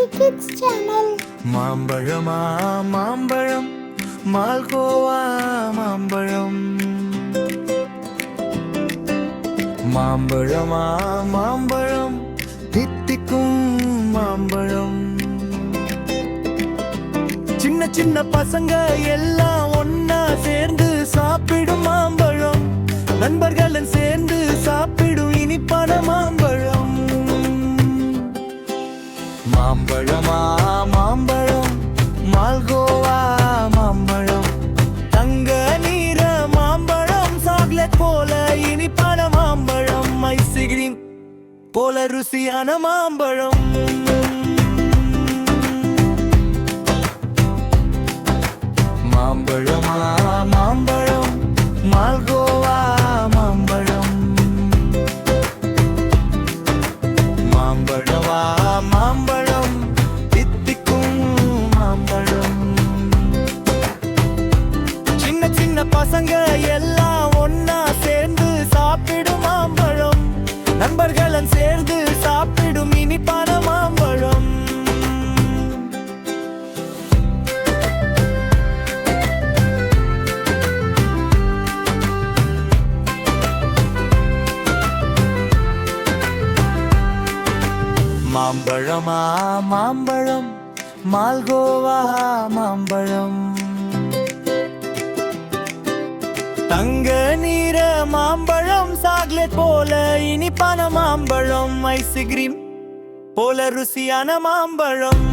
Baby Kids channel. மாம்பழமா மாம்பழம் மால்கோவா மாம்பழம் மாம்பழமா மாம்பழம் தித்திக்கும் மாம்பழம் சின்ன சின்ன பசங்க எல்லாம் ஒன்னா சேர்ந்து சாப்பிடும் மாம்பழம் நண்பர்களும் சேர்ந்து சாப்பிடும் இனிப்பான மாம்பழம் மாம்பழமா மாம்பழம் மால்கோவா மாம்பழம் தங்க நீர மாம்பழம் சாக்லேட் போல இனிப்பான மாம்பழம் ஐஸ்கிரீம் போல ருசியான மாம்பழம் மாம்பழமா மாம்பழம் மால்கோவா மாம்பழம் மாம்பழமா மாம்பழம் தித்திக்கும் மாம்பழம் சின்ன சின்ன பசங்க எல்லாம் ஒன்னா சேர்ந்து சாப்பிடும் மாம்பழம் நண்பர்களும் சேர்ந்து சாப்பிடும் இனிப்பான மாம்பழம் மாம்பழமா மாம்பழம் மால்கோவா மாம்பழம் தங்க நீர மாம்பழம் சாக்லேட் போல இனிப்பான மாம்பழம் ஐஸ்கிரீம் போல ருசியான மாம்பழம்